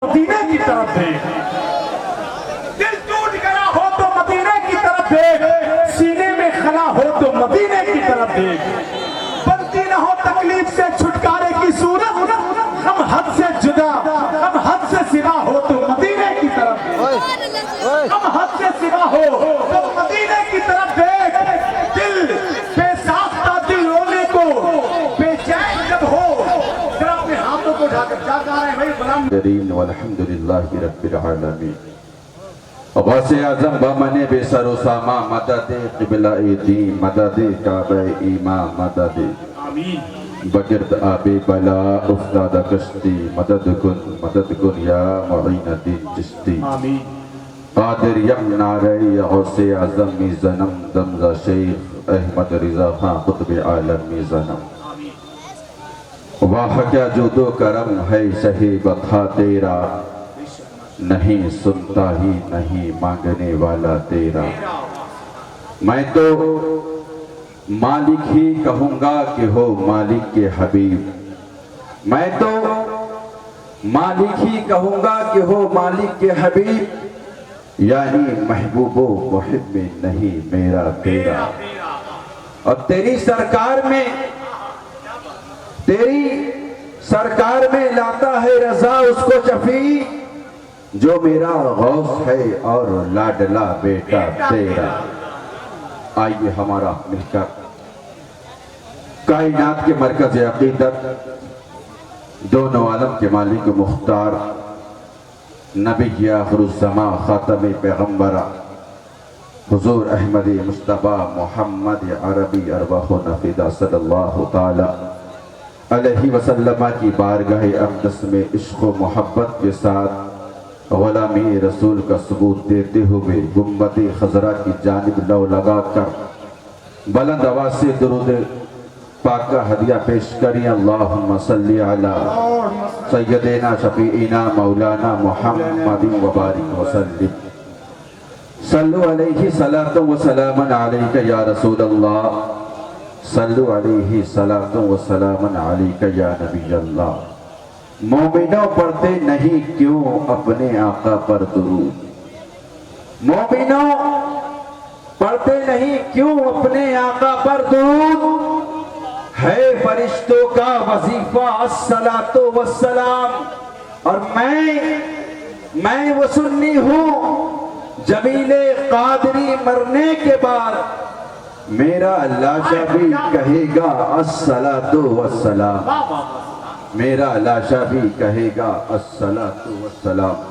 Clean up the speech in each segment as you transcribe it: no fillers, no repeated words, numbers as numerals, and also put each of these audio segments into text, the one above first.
مدینے کی طرف دیکھ، دل ٹوٹ گیا ہو تو مدینے کی طرف دیکھ، سینے میں خلا ہو تو مدینے کی طرف دیکھ، بنتی نہ ہو تکلیف سے چھٹکارے کی صورت، ہم حد سے جدا ہم حد سے سوا ہو تو مدینے کی طرف دیکھ، ہم حد سے سوا ہو تو مدینے کی طرف دیکھ، دل بے ساختہ دل رونے کو بے چین جب ہو ذرا اپنے ہاتھوں کو اٹھا کر جا کر بھائی غلام والحمدللہ رب العالمین غوث اعظم بامن بے سر و ساما مدد قبلہ دین مدد کعبہ ایمان مدد آمین بگرد آب بلا افتاد کشتی مدد کن یا معین الدین چشتی آمین قادر یم نعرہ غوث اعظم میزنم دمزہ شیخ احمد رضا خان قطب عالم میزنم واہ کیا جود و کرم ہے سہی بطا تیرا نہیں سنتا ہی نہیں مانگنے والا تیرا میں تو مالک ہی کہوں گا کہ ہو مالک کے حبیب میں تو مالک ہی کہوں گا کہ ہو مالک کے حبیب یعنی محبوب و محب میں نہیں میرا تیرا اور تیری سرکار میں لاتا ہے رضا اس کو شفیع جو میرا غوث ہے اور لاڈلا بیٹا تیرا آئیے ہمارا مل کر کائنات کے مرکز عقیدت دونوں عالم کے مالک مختار نبی آخر الزمان خاتم پیغمبرہ حضور احمد مصطفیٰ محمد عربی ارواح و نفیدہ صلی اللہ تعالی علیہ وسلم کی بارگاہ اقدس میں عشق و محبت کے ساتھ غلامی رسول کا ثبوت دیتے ہوئے گنبد خضرا کی جانب لو لگا کر بلند آواز سے درود پاک کا ہدیہ پیش کریں اللہم صلی علی سیدنا شفیعنا مولانا محمد وبارک وسلم صلو علیہ صلاة و سلام علیکہ یا رسول اللہ صلو علیہ صلاة و سلام علیکہ یا نبی اللہ مومنوں پڑھتے نہیں کیوں اپنے آقا پر درود مومنوں پڑھتے نہیں کیوں اپنے آقا پر درود ہے فرشتوں کا وظیفہ الصلاۃ والسلام اور میں وہ سنی ہوں جمیل قادری مرنے کے بعد میرا لاشا بھی کہے گا الصلاۃ والسلام میرا لاشا بھی کہے گا الصلاۃ والسلام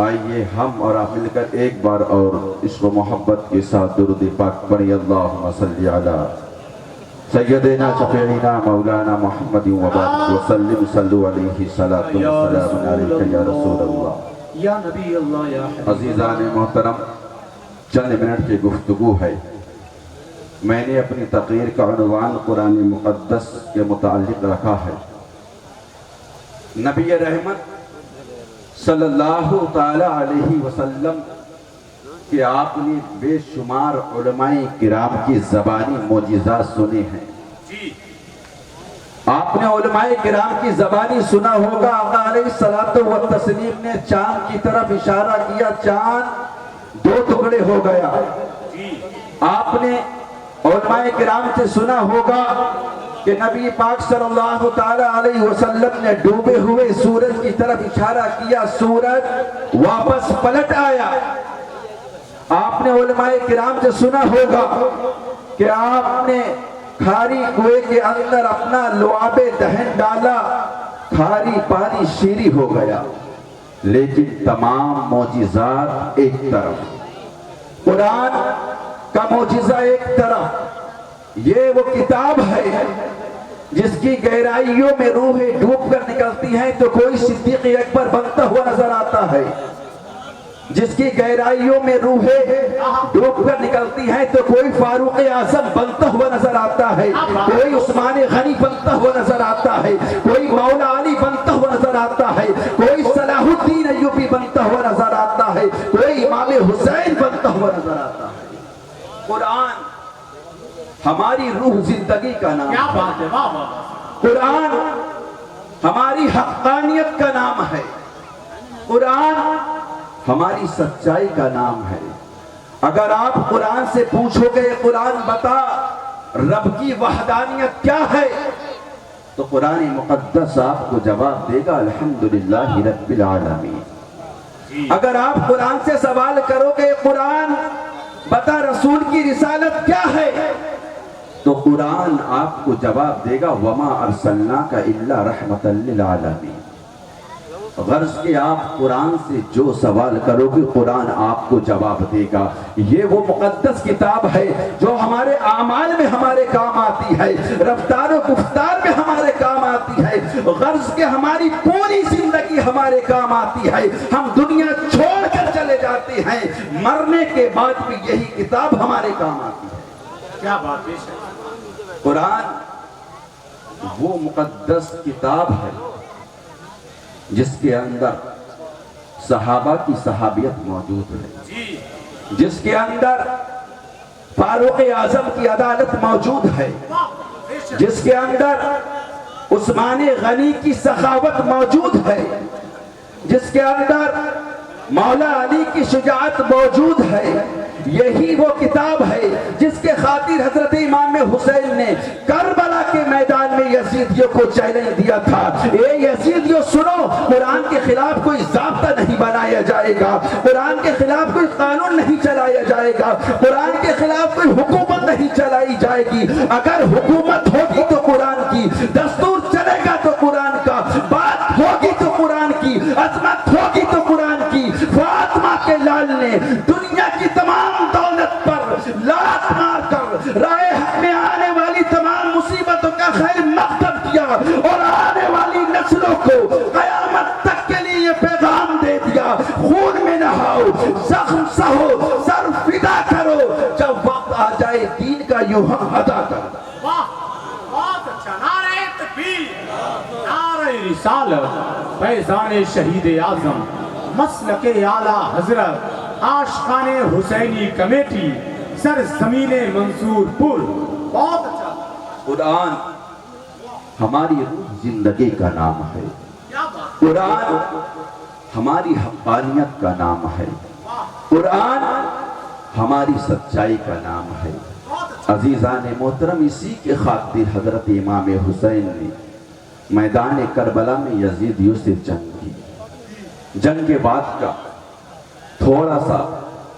آئیے ہم اور آپ مل کر ایک بار اور عشق و محبت کے ساتھ درود پاک پڑھیں اللہم صلی علی سیدنا شفیعنا مولانا محمد وبارک وسلم صلو علیہ صلاۃ و سلام علیکہ یا رسول اللہ یا نبی اللہ یا حبیب عزیزان محترم چند منٹ کی گفتگو ہے میں نے اپنی تقریر کا عنوان قرآن مقدس کے متعلق رکھا ہے نبی رحمت صلی اللہ تعالی علیہ وسلم کہ آپ نے بے شمار علماء کرام کی زبانی معجزات سنے ہیں آپ نے علماء کرام کی زبانی سنا ہوگا آقا علیہ الصلوۃ والتسلیم نے چاند کی طرف اشارہ کیا چاند دو ٹکڑے ہو گیا آپ نے علماء کرام سے سنا ہوگا کہ نبی پاک صلی اللہ تعالی علیہ وسلم نے ڈوبے ہوئے سورج کی طرف اشارہ کیا سورج واپس پلٹ آیا آپ نے علماء کرام سے سنا ہوگا کہ آپ نے کھاری کنویں کے اندر اپنا لعاب دہن ڈالا کھاری پانی شیریں ہو گیا لیکن تمام معجزات ایک طرف قرآن کا معجزہ ایک طرف یہ وہ کتاب ہے جس کی گہرائیوں میں روحیں ڈوب کر نکلتی ہیں تو کوئی صدیق اکبر بنتا ہوا نظر آتا ہے جس کی گہرائیوں میں روحیں ڈوب کر نکلتی ہیں تو کوئی فاروق اعظم بنتا ہوا نظر آتا ہے کوئی عثمان غنی بنتا ہوا نظر آتا ہے کوئی مولا علی بنتا ہوا نظر آتا ہے کوئی صلاح الدین ایوبی بنتا ہوا نظر آتا ہے کوئی امام حسین بنتا ہوا نظر آتا ہے قرآن ہماری روح زندگی کا نام ہے قرآن ہماری حقانیت کا نام ہے قرآن ہماری سچائی کا نام ہے. اگر آپ قرآن سے پوچھو گے قرآن بتا رب کی وحدانیت کیا ہے، تو قرآن مقدس آپ کو جواب دے گا الحمدللہ رب العالمین. اگر آپ قرآن سے سوال کرو گے قرآن بتا رسول کی رسالت کیا ہے، تو قرآن آپ کو جواب دے گا وما ارسلناک الا رحمتا للعالمین. غرض کہ آپ قرآن سے جو سوال کرو گے قرآن آپ کو جواب دے گا. یہ وہ مقدس کتاب ہے جو ہمارے اعمال میں ہمارے کام آتی ہے، رفتار و گفتار میں ہمارے کام آتی ہے. غرض کہ ہماری پوری زندگی ہمارے کام آتی ہے. ہم دنیا چھوڑ کر چلے جاتے ہیں، مرنے کے بعد بھی یہی کتاب ہمارے کام آتی ہے. کیا بات ہے. قرآن وہ مقدس کتاب ہے جس کے اندر صحابہ کی صحابیت موجود ہے، جس کے اندر فاروق اعظم کی عدالت موجود ہے، جس کے اندر عثمان غنی کی سخاوت موجود ہے، جس کے اندر مولا علی کی شجاعت موجود ہے. یہی وہ کتاب ہے جس کے خاطر حضرت امام حسین نے کربلا کے میدان میں یزیدیوں کو چیلنج دیا تھا، اے یزیدیوں سنو، قرآن کے خلاف کوئی ضابطہ نہیں بنایا جائے گا، قرآن کے خلاف کوئی قانون نہیں چلایا جائے گا، قرآن کے خلاف کوئی حکومت نہیں چلائی جائے گی. اگر حکومت ہوگی تو قرآن کی، دستور چلے گا تو قرآن کا، بات ہوگی تو قرآن کی، عظمت ہوگی تو قرآن کی. فاطمہ کے لال نے دنیا کی تمام دولت پر لات مار کر رائے حق میں آنے والی تمام مصیبتوں کا خیر مقدم کیا اور آنے والی نسلوں کو قیامت تک کے لیے یہ پیغام دے دیا، خون میں نہاؤ، زخم سہو، سر فدا کرو، جب وقت آ جائے دین کا یوں ہم ادا کر. واہ بہت اچھا. نعرہ تکبیر، نعرہ رسالت، فیضان شہید اعظم، مسلک اعلیٰ حضرت، عاشقان حسینی کمیٹی، سرزمین منصور پور. بہت اچھا. قرآن ہماری روح زندگی کا نام ہے، کیا بات. قرآن ہماری حقانیت کا نام ہے، قرآن ہماری سچائی کا نام ہے. عزیزان محترم، اسی کے خاطر حضرت امام حسین نے میدان کربلا میں یزیدیوں سے جنگ کی. جنگ کے بعد کا تھوڑا سا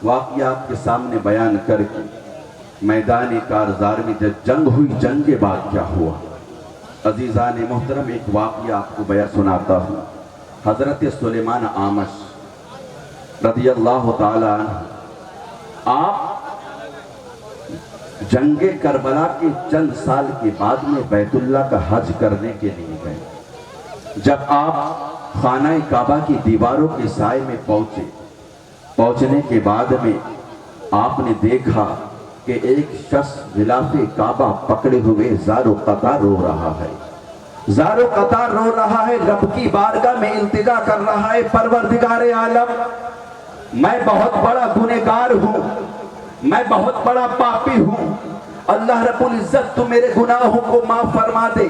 واقعہ آپ کے سامنے بیان کر کے میدان کارزار میں جب جنگ ہوئی، جنگ کے بعد کیا ہوا. عزیزان محترم، ایک واقعہ آپ کو بیان سناتا ہوں. حضرت سلیمان آمش رضی اللہ تعالی عنہ آپ جنگ کربلا کے چند سال کے بعد میں بیت اللہ کا حج کرنے کے لیے گئے. جب آپ خانہ کعبہ کی دیواروں کے سائے میں پہنچنے کے بعد میں آپ نے دیکھا کہ ایک شخص غلاف کعبہ پکڑے ہوئے زار و قطار رو رہا ہے، زار و قطار رو رہا ہے، رب کی بارگاہ میں التجا کر رہا ہے، پروردگار عالم میں بہت بڑا گنہگار ہوں، میں بہت بڑا پاپی ہوں، اللہ رب العزت تو میرے گناہوں کو معاف فرما دے.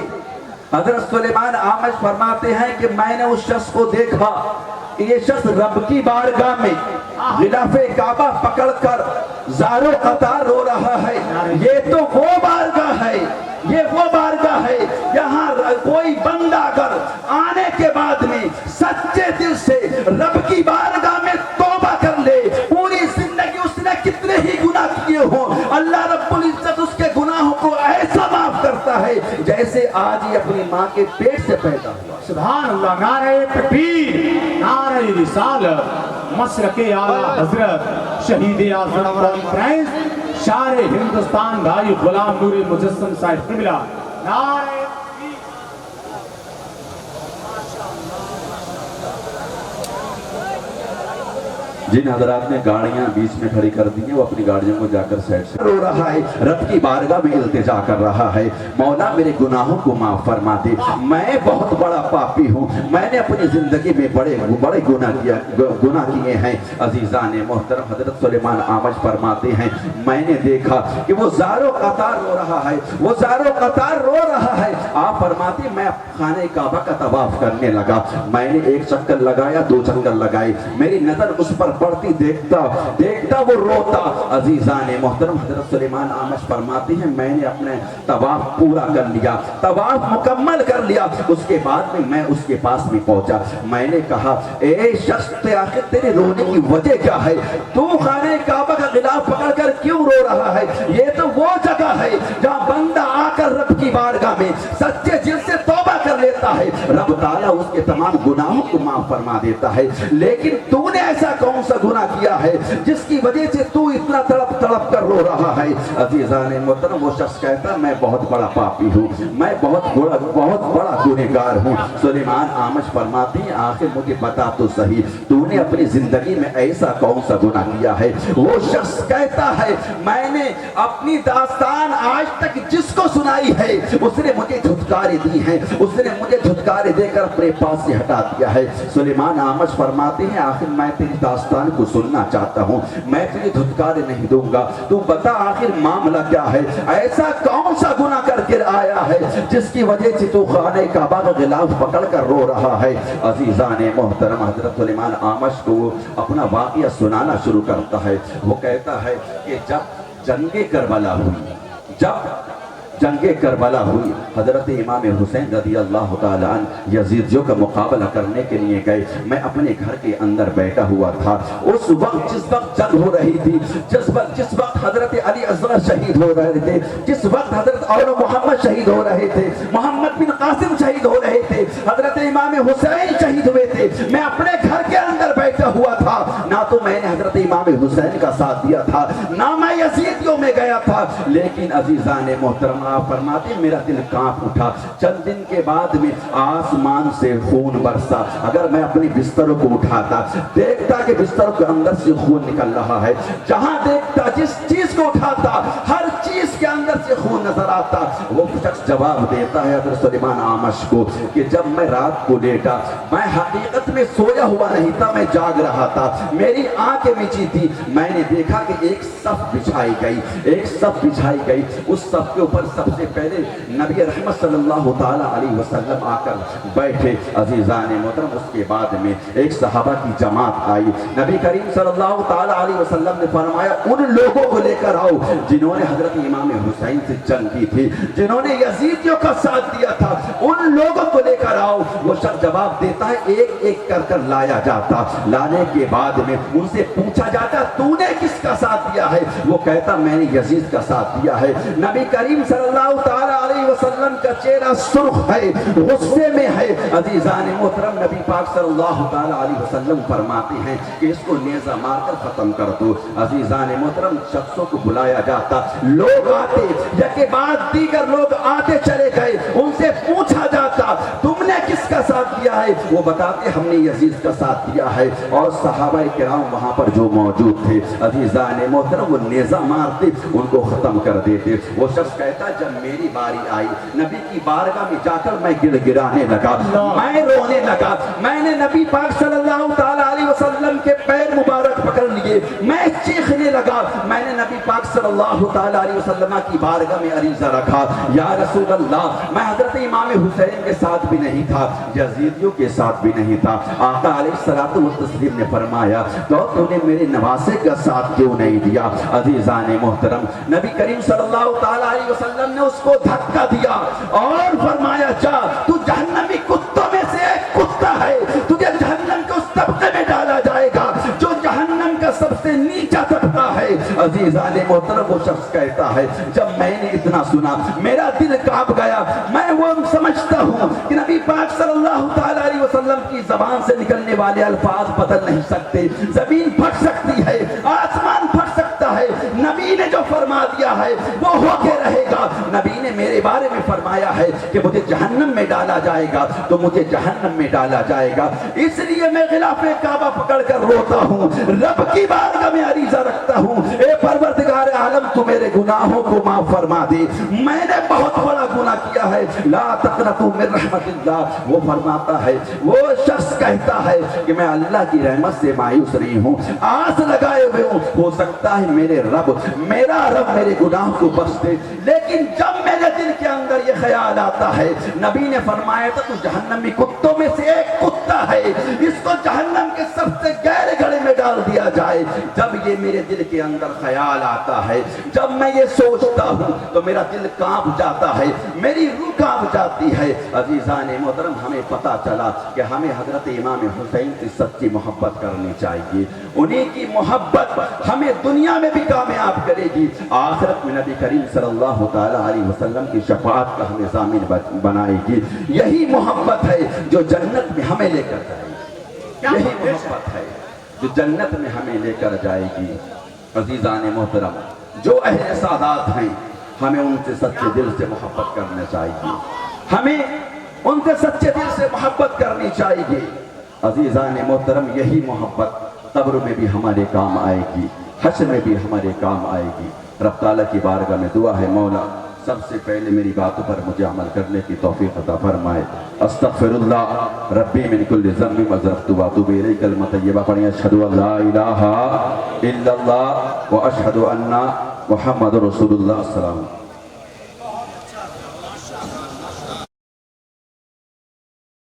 حضرت سلیمان آمش فرماتے ہیں کہ میں نے اس شخص کو دیکھا، یہ شخص رب کی بارگاہ میں غلاف کعبہ پکڑ کر زار و قطار رو رہا ہے. یہ تو وہ بارگاہ ہے، یہ وہ بارگاہ ہے یہاں کوئی بندہ اگر آنے کے بعد میں سچے دل سے رب کی بارگاہ میں توبہ کر لے، پوری زندگی اس نے کتنے ہی گناہ کیے ہوں، اللہ رب العزت اس کے گناہوں کو ایسا معاف کرتا ہے جیسے آج ہی اپنی ماں کے پیٹ سے پیدا ہوا. سبحان اللہ. نعرہ تکبیر، نعرہ رسالت، مسلک اعلیٰ حضرت شہید اعظم کانفرنس شار ہندوستان بھائی غلام نور مجسم صاحب قبلہ. نعرہ جن حضرات نے گاڑیاں بیچ میں کھڑی کر دی ہیں وہ اپنی گاڑیوں کو جا کر سائڈ سے رو رہا ہے، رب کی بارگاہ میں التجا کر رہا ہے، مولا میرے گناہوں کو معاف فرما دے، میں بہت بڑا پاپی ہوں، میں نے اپنی زندگی میں بڑے گناہ کیے ہیں۔ عزیزان محترم حضرت سلیمان آمش فرماتے ہیں میں نے دیکھا کہ وہ زاروں قطار رو رہا ہے، وہ زاروں قطار رو رہا ہے۔ آپ فرماتے ہیں میں خانہ کعبہ کا طواف کرنے لگا، میں نے ایک چکر لگایا، 2 چکر لگائے، میری نظر اس پر پڑتی، دیکھتا وہ روتا۔ عزیزان محترم حضرت سلیمان آمش فرماتے ہیں میں نے اپنے طواف پورا کر لیا، طواف مکمل کر لیا، اس کے بعد میں اس کے پاس میں پہنچا، میں نے کہا اے شخص آخر تیرے رونے کی وجہ کیا ہے؟ تو خانہ کعبہ کا غلاف پکڑ کر کیوں رو رہا ہے؟ یہ تو وہ جگہ ہے جہاں بندہ آ کر رب کی بارگاہ میں سچے دل سے توبہ کر لیتا ہے، رب تعالیٰ اس کے تمام گناہوں کو معاف فرما دیتا ہے۔ لیکن تو نے ایسا کون سا گناہ کیا ہے جس کی وجہ سے تو اتنا تڑپ کر رو رہا ہے؟ عزیزان محترم وہ شخص کہتا میں بہت بڑا پاپی ہوں، میں بہت بڑا گنہگار ہوں۔ سلیمان آمش فرماتے ہیں آخر مجھے بتا تو صحیح تو نے اپنی زندگی میں ایسا کون سا گناہ کیا ہے؟ وہ شخص کہتا ہے میں نے اپنی داستان آج تک جس کو سنائی ہے اس نے مجھے دھتکارے دی ہیں، اس نے مجھے دھتکارے دے کر اپنے پاس سے ہٹا دیا ہے۔ سلیمان آمش فرماتے ہیں آخر میں تیری داستان کو سننا چاہتا ہوں، میں تجھے دھتکارے نہیں دوں گا، تو بتا آخر معاملہ کیا ہے؟ ایسا کون سا گناہ کر کے آیا ہے جس کی وجہ سے تو خانہ کعبہ کا غلاف پکڑ کر رو رہا ہے؟ عزیزان محترم حضرت سلیمان آمش کو وہ اپنا واقعہ سنانا شروع کرتا ہے۔ وہ کہتا ہے کہ جب جنگ کربلا ہوئی حضرت امام حسین رضی اللہ تعالیٰ عنہ یزیدیوں کا مقابلہ کرنے کے لیے گئے، میں اپنے گھر کے اندر بیٹھا ہوا تھا، اس وقت جس وقت جنگ ہو رہی تھی، جس وقت حضرت علی اصغر شہید ہو رہے تھے، جس وقت حضرت اور محمد شہید ہو رہے تھے، محمد بن قاسم شہید ہو رہے تھے، حضرت امام حسین شہید ہوئے تھے، میں اپنے گھر کے اندر بیٹھا ہوا تھا، نہ تو میں نے حضرت امام حسین کا ساتھ دیا تھا، نہ میں یزیدیوں میں گیا تھا، لیکن عزیزان محترم آپ فرماتے ہیں میرا دل کانپ اٹھا، چند دن کے بعد میں آسمان سے خون برسا، اگر میں اپنی بستروں کو اٹھاتا دیکھتا کہ بستروں کے اندر سے خون نکل رہا ہے، جہاں دیکھتا جس چیز کو اٹھاتا ہر چیز کے اندر سے خون نظر آتا۔ وہ شخص جواب دیتا ہے حضرت سلیمان آمش کو کہ جب میں رات کو لیٹا میں حقیقت میں سویا ہوا نہیں تھا، میں جاگ رہا تھا، میری آنکھیں مچی تھی، میں نے دیکھا کہ ایک صف بچھائی گئی، اس صف کے اوپر سب سے پہلے نبی رحمت صلی اللہ تعالیٰ علیہ وسلم آ کر بیٹھے۔ عزیزان محترم اس کے بعد میں ایک صحابہ کی جماعت آئی، نبی کریم صلی اللہ تعالیٰ علیہ وسلم نے فرمایا ان لوگوں کو لے کر آؤ جنہوں نے حضرت امام حسین سے جنگ کی تھی، جنہوں نے یزیدیوں کا ساتھ دیا تھا، ان لوگوں کو لے کر آؤ۔ وہ شخص جواب دیتا ہے ایک ایک کر لایا جاتا، لانے کے بعد میں ان سے پوچھا جاتا تو نے کس کا ساتھ دیا ہے؟ وہ کہتا میں نے یزید کا ساتھ دیا ہے۔ نبی کریم صلی اللہ تعالیٰ علیہ وسلم کا چہرہ سرخ ہے، غصے میں ہے۔ عزیزان محترم نبی پاک صلی اللہ تعالیٰ علیہ وسلم فرماتے ہیں کہ اس کو نیزہ مار کر ختم کر دو۔ عزیزان محترم شخصوں کو بلایا جاتا، لوگ آتے، یکے بعد دیگر لوگ آتے چلے گئے، ان سے پوچھا جاتا تم نے کس کا ساتھ دیا ہے؟ وہ بتاتے ہم نے یزید کا ساتھ دیا ہے، اور صحابہ کرام وہاں پر جو موجود تھے عزیزان محترم وہ نیزہ مارتے ان کو ختم کر دیتے۔ وہ شخص کہتا جب میری باری آئی نبی کی بارگاہ میں جا کر میں گڑ گڑانے لگا، میں رونے لگا، میں نے نبی پاک صلی اللہ تعالیٰ علیہ وسلم کے پیر مبارک پکڑ لیے، میں چیخنے لگا، میں نے نبی پاک صلی اللہ تعالیٰ علیہ وسلم کی بارگاہ میں عریضہ رکھا یا رسول اللہ میں حضرت امام حسین کے ساتھ بھی نہیں تھا، یزیدیوں کے ساتھ بھی نہیں تھا۔ آقا علیہ الصلوۃ والتسلیم نے فرمایا تو نے میرے نواسے کا ساتھ کیوں نہیں دیا؟ عزیزان محترم نبی کریم صلی اللہ تعالیٰ علیہ وسلم نے اس کو دھکا دیا اور فرمایا جا تو جہنمی کتوں میں سے ایک کتا ہے، تجھے جہنم کے اس طبقے میں ڈالا جائے گا جو جہنم کا سب سے نیچا طبقہ ہے۔ عزیزان محترم وہ شخص کہتا ہے جب میں نے اتنا سنا میرا دل کانپ گیا، میں وہ سمجھتا ہوں کہ نبی پاک صلی اللہ تعالیٰ علیہ وسلم کی زبان سے نکلنے والے الفاظ بدل نہیں سکتے، زمین پھٹ سکتی ہے، آسمان پھٹ سکتا ہے، نبی نے جو فرما دیا دیا ہے وہ ہو کے رہے گا. نبی نے میرے بارے میں فرمایا ہے کہ مجھے جہنم میں ڈالا جائے گا تو مجھے جہنم میں ڈالا جائے گا. اس لیے میں غلاف کعبہ پکڑ کر روتا ہوں, رب کی بارگاہ میں عریضہ رکھتا ہوں, اے پروردگار عالم تو میرے گناہوں کو معاف فرما دے, میں نے بہت بڑا گناہ کیا ہے. لا تقنطوا من رحمت اللہ, وہ فرماتا ہے, وہ شخص کہتا ہے کہ میں اللہ کی رحمت سے مایوس نہیں ہوں, آس لگائے ہوئے ہوں, ہو سکتا ہے میرا رب میرے گناہ کو بخش دے. لیکن جب میرے دل کے اندر یہ خیال آتا ہے, نبی نے فرمایا تھا تو جہنمی کتوں میں سے ایک کتا ہے, اس کو جہنم کے سب سے گہرے گڑھے میں ڈال دیا جائے. جب یہ میرے دل کے اندر خیال آتا ہے, جب میں یہ سوچتا ہوں تو میرا دل کانپ جاتا ہے, میری روح کانپ جاتی ہے. عزیزان محترم, ہمیں پتا چلا کہ ہمیں حضرت امام حسین کی سچی محبت کرنی چاہیے. انہیں کی محبت ہمیں دنیا میں بھی کامیاب کرے گی, آخرت میں نبی کریم صلی اللہ تعالی علیہ وسلم کی شفاعت کا ہمیں ضامن بنائے گی. یہی محبت ہے جو جنت میں ہمیں لے کر جائے گی, یہی محبت ہے جو جنت میں ہمیں لے کر جائے گی. عزیزان محترم, جو اہل سعادت ہیں ہمیں ان سے سچے دل سے محبت کرنا چاہیے, ہمیں ان سے سچے دل سے محبت کرنی چاہیے. عزیزان محترم, یہی محبت قبر میں بھی ہمارے کام آئے گی, حشر میں بھی ہمارے کام آئے گی. رب تعالیٰ کی بارگاہ میں دعا ہے, مولا سب سے پہلے میری باتوں پر مجھے عمل کرنے کی توفیق عطا فرمائے. استغفر اللہ ربی من کل ذنب وذرفت واتوب الیہ. کلمہ طیبہ پڑھیں, اشہد ان لا الہ الا اللہ واشہد ان محمد رسول اللہ. السلام.